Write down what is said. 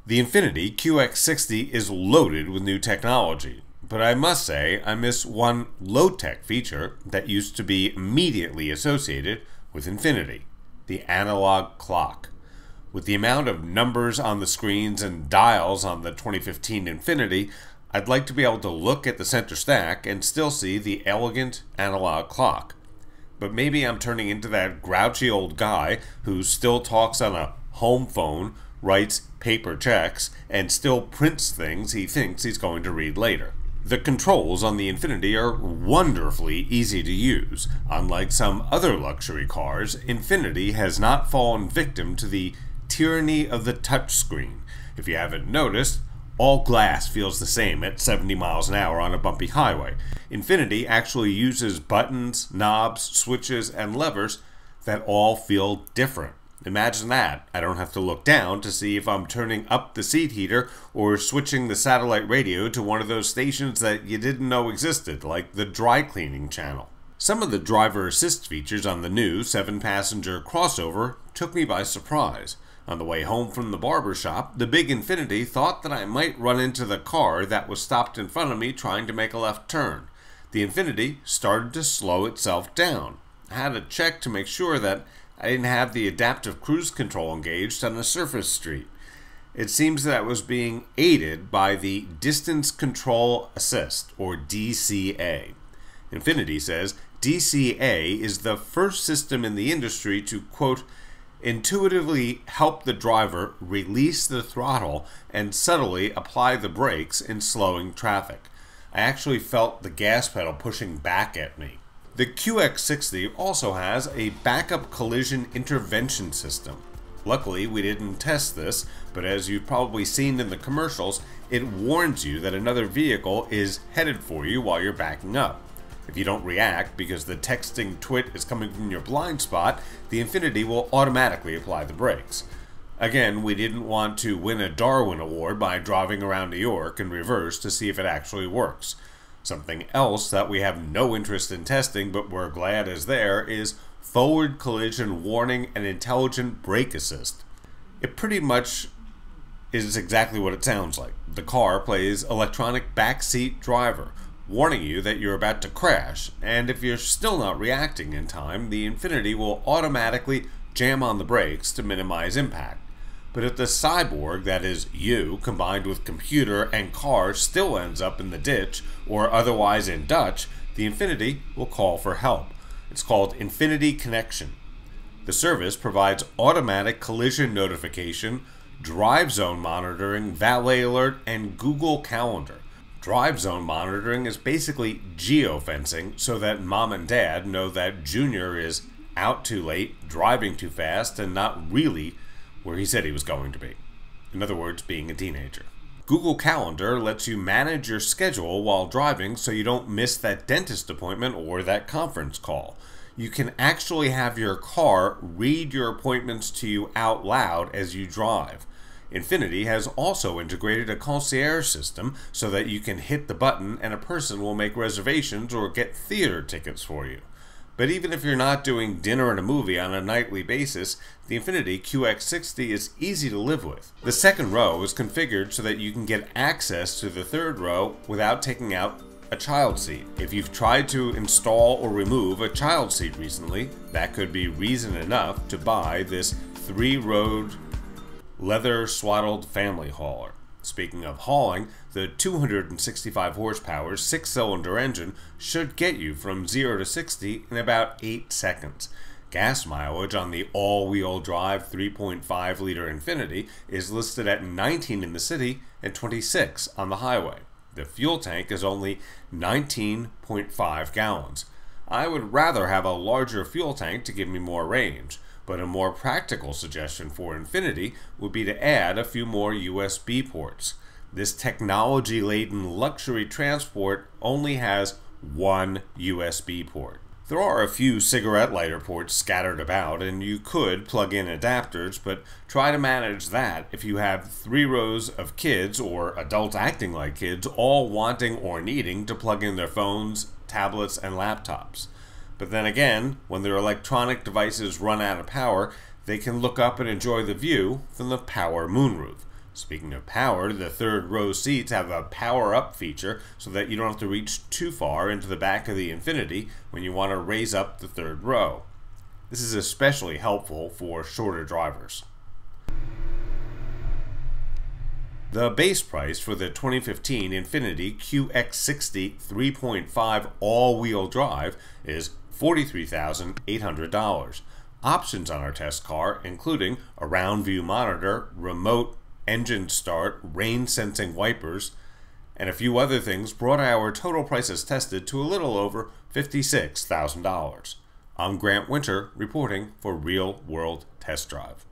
The Infiniti QX60 is loaded with new technology, but I must say I miss one low-tech feature that used to be immediately associated with Infiniti: the analog clock. With the amount of numbers on the screens and dials on the 2015 Infiniti, I'd like to be able to look at the center stack and still see the elegant analog clock. But maybe I'm turning into that grouchy old guy who still talks on a home phone, writes paper checks, and still prints things he thinks he's going to read later. The controls on the Infiniti are wonderfully easy to use. Unlike some other luxury cars, Infiniti has not fallen victim to the tyranny of the touchscreen. If you haven't noticed, all glass feels the same at 70 miles an hour on a bumpy highway. Infiniti actually uses buttons, knobs, switches, and levers that all feel different. Imagine that. I don't have to look down to see if I'm turning up the seat heater or switching the satellite radio to one of those stations that you didn't know existed, like the dry cleaning channel. Some of the driver assist features on the new 7-passenger crossover took me by surprise. On the way home from the barber shop, the big Infiniti thought that I might run into the car that was stopped in front of me trying to make a left turn. The Infiniti started to slow itself down. I had to check to make sure that I didn't have the adaptive cruise control engaged on a surface street. It seems that I was being aided by the Distance Control Assist, or DCA. Infiniti says DCA is the first system in the industry to, quote, intuitively help the driver release the throttle and subtly apply the brakes in slowing traffic. I actually felt the gas pedal pushing back at me. The QX60 also has a backup collision intervention system. Luckily, we didn't test this, but as you've probably seen in the commercials, it warns you that another vehicle is headed for you while you're backing up. If you don't react because the texting twit is coming from your blind spot, the Infiniti will automatically apply the brakes. Again, we didn't want to win a Darwin Award by driving around New York in reverse to see if it actually works. Something else that we have no interest in testing but we're glad is there is forward collision warning and intelligent brake assist. It pretty much is exactly what it sounds like. The car plays electronic backseat driver, warning you that you're about to crash, and if you're still not reacting in time, the Infiniti will automatically jam on the brakes to minimize impact. But if the cyborg, that is you, combined with computer and car still ends up in the ditch or otherwise in Dutch, the Infiniti will call for help. It's called Infiniti Connection. The service provides automatic collision notification, drive zone monitoring, valet alert, and Google Calendar. Drive zone monitoring is basically geofencing so that mom and dad know that Junior is out too late, driving too fast, and not really where he said he was going to be. In other words, being a teenager. Google Calendar lets you manage your schedule while driving so you don't miss that dentist appointment or that conference call. You can actually have your car read your appointments to you out loud as you drive. Infiniti has also integrated a concierge system so that you can hit the button and a person will make reservations or get theater tickets for you. But even if you're not doing dinner and a movie on a nightly basis, the Infiniti QX60 is easy to live with. The second row is configured so that you can get access to the third row without taking out a child seat. If you've tried to install or remove a child seat recently, that could be reason enough to buy this 3-row leather swaddled family hauler. Speaking of hauling, the 265 horsepower 6-cylinder engine should get you from 0 to 60 in about 8 seconds. Gas mileage on the all-wheel drive 3.5-liter Infiniti is listed at 19 in the city and 26 on the highway. The fuel tank is only 19.5 gallons. I would rather have a larger fuel tank to give me more range, but a more practical suggestion for Infiniti would be to add a few more USB ports. This technology-laden luxury transport only has one USB port. There are a few cigarette lighter ports scattered about, and you could plug in adapters, but try to manage that if you have 3 rows of kids or adults acting like kids all wanting or needing to plug in their phones, tablets, and laptops. But then again, when their electronic devices run out of power, they can look up and enjoy the view from the power moonroof. Speaking of power, the third row seats have a power-up feature so that you don't have to reach too far into the back of the Infiniti when you want to raise up the third row. This is especially helpful for shorter drivers. The base price for the 2015 Infiniti QX60 3.5 all-wheel drive is $43,800. Options on our test car, including a round view monitor, remote engine start, rain sensing wipers, and a few other things, brought our total prices tested to a little over $56,000. I'm Grant Winter reporting for Real World Test Drive.